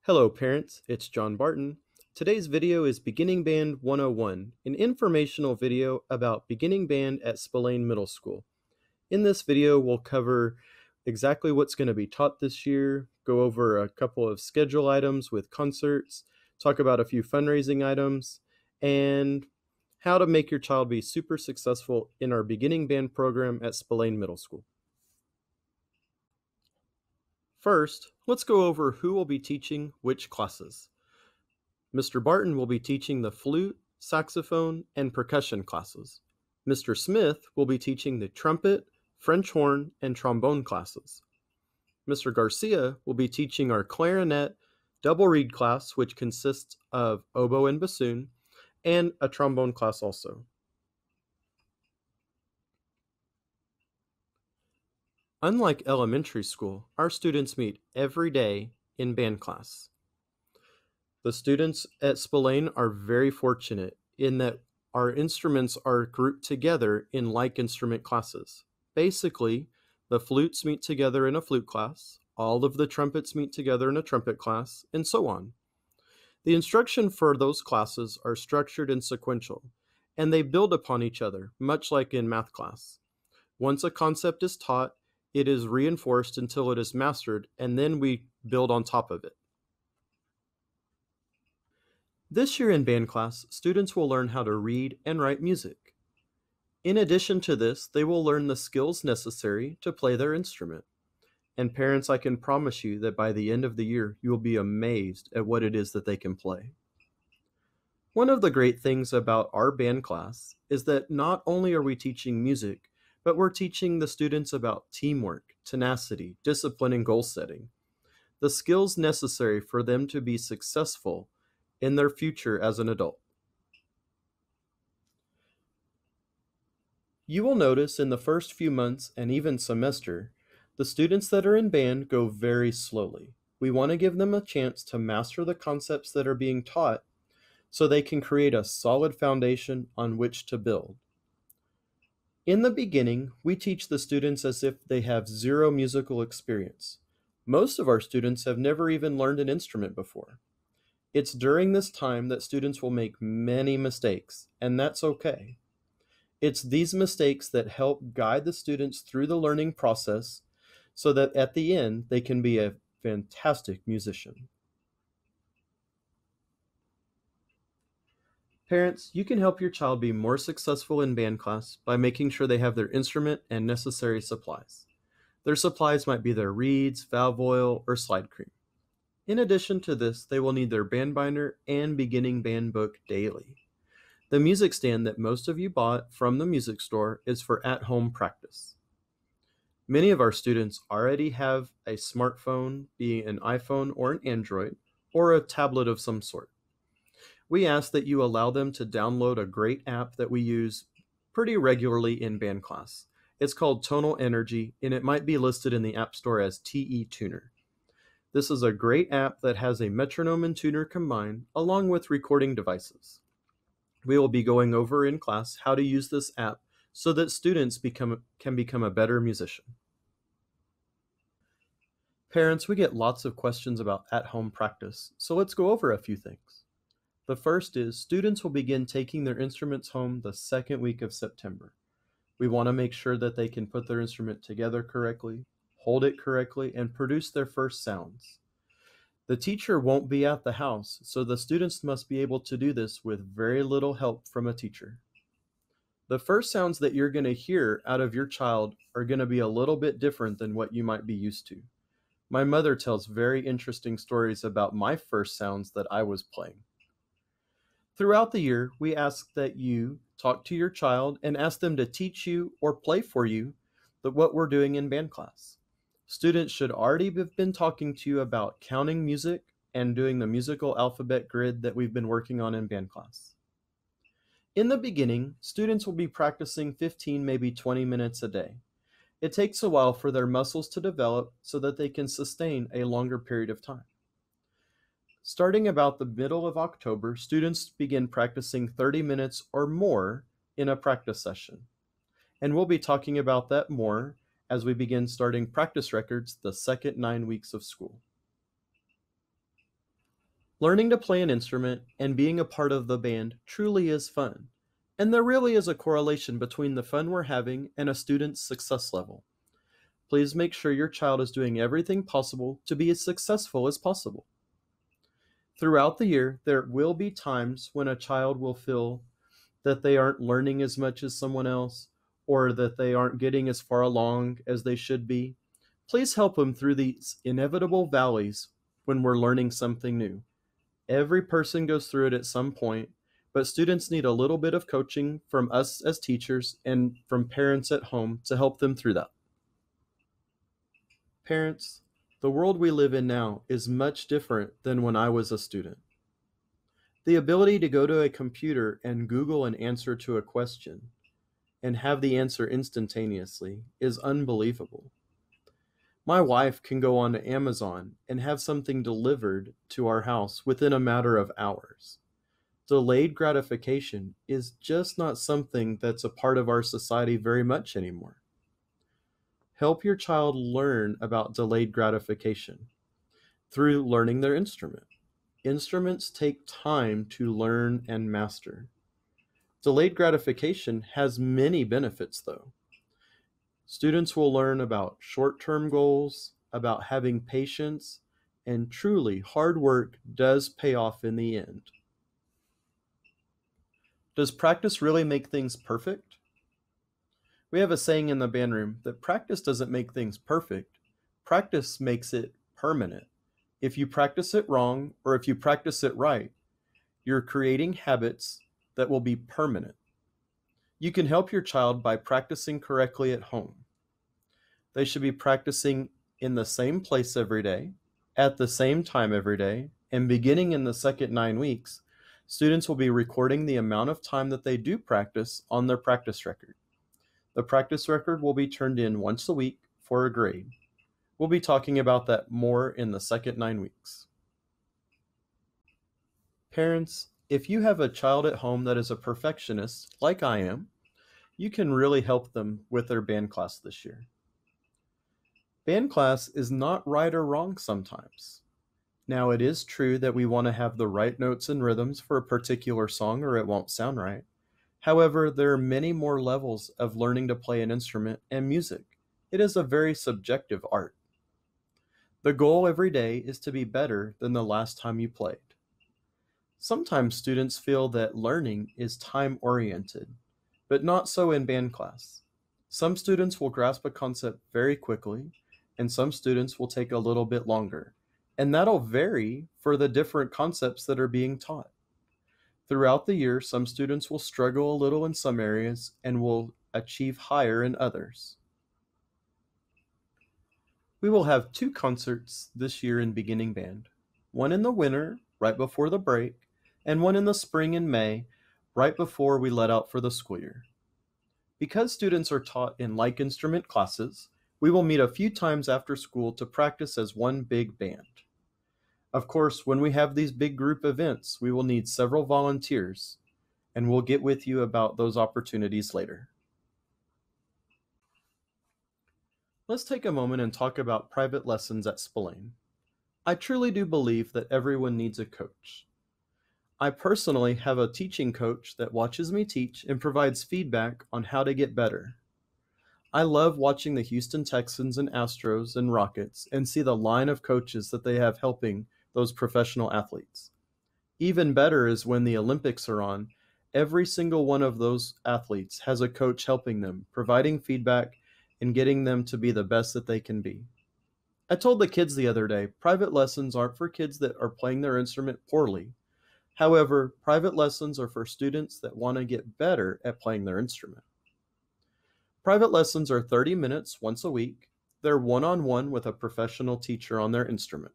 Hello parents, it's John Barton. Today's video is Beginning Band 101, an informational video about beginning band at Spillane Middle School. In this video, we'll cover exactly what's going to be taught this year, go over a couple of schedule items with concerts, talk about a few fundraising items, and how to make your child be super successful in our beginning band program at Spillane Middle School. First, let's go over who will be teaching which classes. Mr. Barton will be teaching the flute, saxophone, and percussion classes. Mr. Smith will be teaching the trumpet, French horn, and trombone classes. Mr. Garcia will be teaching our clarinet double reed class, which consists of oboe and bassoon, and a trombone class also. Unlike elementary school, our students meet every day in band class. The students at Spillane are very fortunate in that our instruments are grouped together in like instrument classes. Basically, the flutes meet together in a flute class, all of the trumpets meet together in a trumpet class, and so on. The instruction for those classes are structured and sequential, and they build upon each other, much like in math class. Once a concept is taught, it is reinforced until it is mastered, and then we build on top of it. This year in band class, students will learn how to read and write music. In addition to this, they will learn the skills necessary to play their instrument. And parents, I can promise you that by the end of the year, you will be amazed at what it is that they can play. One of the great things about our band class is that not only are we teaching music, but we're teaching the students about teamwork, tenacity, discipline, and goal setting. The skills necessary for them to be successful in their future as an adult. You will notice in the first few months and even semester, the students that are in band go very slowly. We want to give them a chance to master the concepts that are being taught so they can create a solid foundation on which to build. In the beginning, we teach the students as if they have zero musical experience. Most of our students have never even learned an instrument before. It's during this time that students will make many mistakes, and that's okay. It's these mistakes that help guide the students through the learning process so that at the end they can be a fantastic musician. Parents, you can help your child be more successful in band class by making sure they have their instrument and necessary supplies. Their supplies might be their reeds, valve oil, or slide cream. In addition to this, they will need their band binder and beginning band book daily. The music stand that most of you bought from the music store is for at-home practice. Many of our students already have a smartphone, be it an iPhone or an Android, or a tablet of some sort. We ask that you allow them to download a great app that we use pretty regularly in band class. It's called Tonal Energy, and it might be listed in the App Store as TE Tuner. This is a great app that has a metronome and tuner combined, along with recording devices. We will be going over in class how to use this app so that students can become a better musician. Parents, we get lots of questions about at-home practice, so let's go over a few things. The first is students will begin taking their instruments home the second week of September. We want to make sure that they can put their instrument together correctly, hold it correctly, and produce their first sounds. The teacher won't be at the house, so the students must be able to do this with very little help from a teacher. The first sounds that you're going to hear out of your child are going to be a little bit different than what you might be used to. My mother tells very interesting stories about my first sounds that I was playing. Throughout the year, we ask that you talk to your child and ask them to teach you or play for you what we're doing in band class. Students should already have been talking to you about counting music and doing the musical alphabet grid that we've been working on in band class. In the beginning, students will be practicing 15, maybe 20 minutes a day. It takes a while for their muscles to develop so that they can sustain a longer period of time. Starting about the middle of October, students begin practicing 30 minutes or more in a practice session. And we'll be talking about that more as we begin starting practice records the second 9 weeks of school. Learning to play an instrument and being a part of the band truly is fun, and there really is a correlation between the fun we're having and a student's success level. Please make sure your child is doing everything possible to be as successful as possible. Throughout the year, there will be times when a child will feel that they aren't learning as much as someone else or that they aren't getting as far along as they should be. Please help them through these inevitable valleys when we're learning something new. Every person goes through it at some point, but students need a little bit of coaching from us as teachers and from parents at home to help them through that. Parents, the world we live in now is much different than when I was a student. The ability to go to a computer and Google an answer to a question and have the answer instantaneously is unbelievable. My wife can go on to Amazon and have something delivered to our house within a matter of hours. Delayed gratification is just not something that's a part of our society very much anymore. Help your child learn about delayed gratification through learning their instrument. Instruments take time to learn and master. Delayed gratification has many benefits, though. Students will learn about short-term goals, about having patience, and truly, hard work does pay off in the end. Does practice really make things perfect? We have a saying in the band room that practice doesn't make things perfect. Practice makes it permanent. If you practice it wrong or if you practice it right, you're creating habits that will be permanent. You can help your child by practicing correctly at home. They should be practicing in the same place every day, at the same time every day, and beginning in the second 9 weeks, students will be recording the amount of time that they do practice on their practice record. The practice record will be turned in once a week for a grade. We'll be talking about that more in the second 9 weeks. Parents, if you have a child at home that is a perfectionist, like I am, you can really help them with their band class this year. Band class is not right or wrong sometimes. Now, it is true that we want to have the right notes and rhythms for a particular song or it won't sound right. However, there are many more levels of learning to play an instrument and music. It is a very subjective art. The goal every day is to be better than the last time you played. Sometimes students feel that learning is time-oriented, but not so in band class. Some students will grasp a concept very quickly, and some students will take a little bit longer, and that'll vary for the different concepts that are being taught. Throughout the year, some students will struggle a little in some areas and will achieve higher in others. We will have 2 concerts this year in beginning band, one in the winter, right before the break, and one in the spring in May, right before we let out for the school year. Because students are taught in like instrument classes, we will meet a few times after school to practice as one big band. Of course, when we have these big group events, we will need several volunteers, and we'll get with you about those opportunities later. Let's take a moment and talk about private lessons at Spillane. I truly do believe that everyone needs a coach. I personally have a teaching coach that watches me teach and provides feedback on how to get better. I love watching the Houston Texans and Astros and Rockets and see the line of coaches that they have helping those professional athletes. Even better is when the Olympics are on, every single one of those athletes has a coach helping them, providing feedback and getting them to be the best that they can be. I told the kids the other day, private lessons aren't for kids that are playing their instrument poorly. However, private lessons are for students that want to get better at playing their instrument. Private lessons are 30 minutes once a week. They're one-on-one with a professional teacher on their instrument.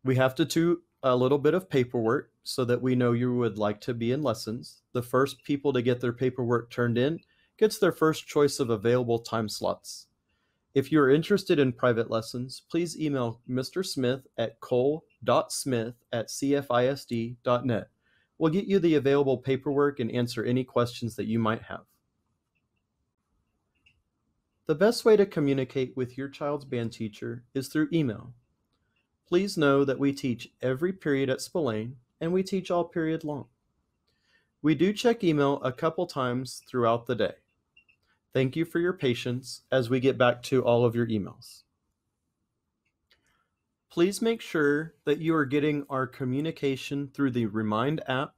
We have to do a little bit of paperwork so that we know you would like to be in lessons. The first people to get their paperwork turned in gets their first choice of available time slots. If you are interested in private lessons, please email Mr. Smith at cole.smith@cfisd.net. We'll get you the available paperwork and answer any questions that you might have. The best way to communicate with your child's band teacher is through email. Please know that we teach every period at Spillane, and we teach all period long. We do check email a couple times throughout the day. Thank you for your patience as we get back to all of your emails. Please make sure that you are getting our communication through the Remind app.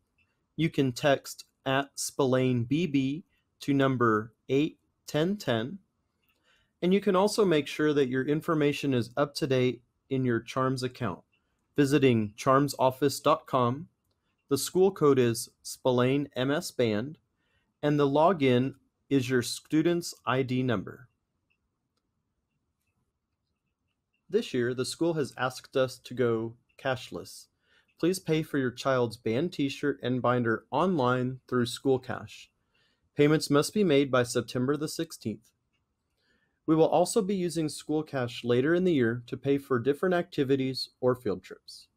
You can text at Spillane BB to number 81010. And you can also make sure that your information is up to date in your CHARMS account, visiting charmsoffice.com. The school code is Spillane MS Band, and the login is your student's ID number. This year, the school has asked us to go cashless. Please pay for your child's band t-shirt and binder online through School Cash. Payments must be made by September the 16th. We will also be using School Cash later in the year to pay for different activities or field trips.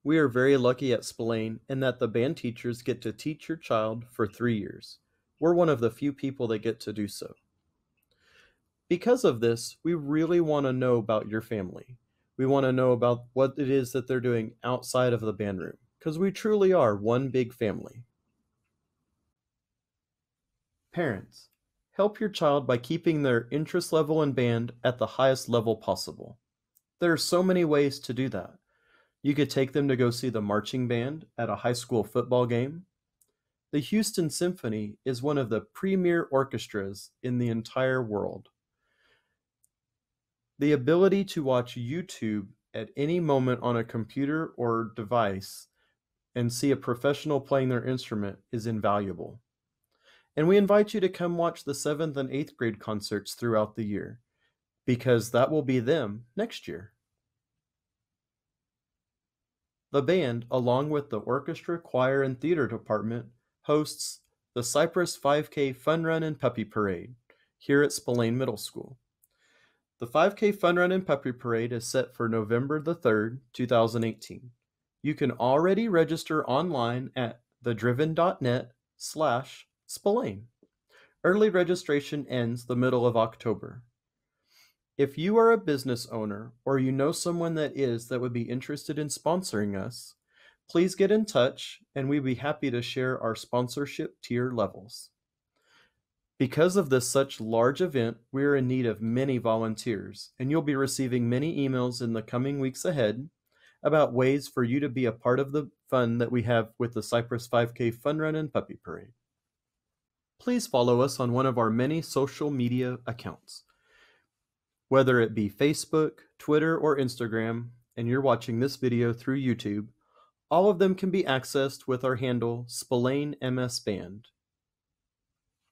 We are very lucky at Spillane in that the band teachers get to teach your child for 3 years. We're one of the few people that get to do so. Because of this, we really want to know about your family. We want to know about what it is that they're doing outside of the band room, because we truly are one big family. Parents, help your child by keeping their interest level in band at the highest level possible. There are so many ways to do that. You could take them to go see the marching band at a high school football game. The Houston Symphony is one of the premier orchestras in the entire world. The ability to watch YouTube at any moment on a computer or device and see a professional playing their instrument is invaluable. And we invite you to come watch the 7th and 8th grade concerts throughout the year, because that will be them next year. The band, along with the orchestra, choir, and theater department, hosts the Cypress 5K Fun Run and Puppy Parade here at Spillane Middle School. The 5K Fun Run and Puppy Parade is set for November the 3rd, 2018. You can already register online at thedriven.net/Spillane. Early registration ends the middle of October. If you are a business owner or you know someone that would be interested in sponsoring us, please get in touch and we'd be happy to share our sponsorship tier levels. Because of this such large event, we are in need of many volunteers, and you'll be receiving many emails in the coming weeks ahead about ways for you to be a part of the fun that we have with the Cypress 5K Fun Run and Puppy Parade. Please follow us on one of our many social media accounts. Whether it be Facebook, Twitter, or Instagram, and you're watching this video through YouTube, all of them can be accessed with our handle Spillane MS Band.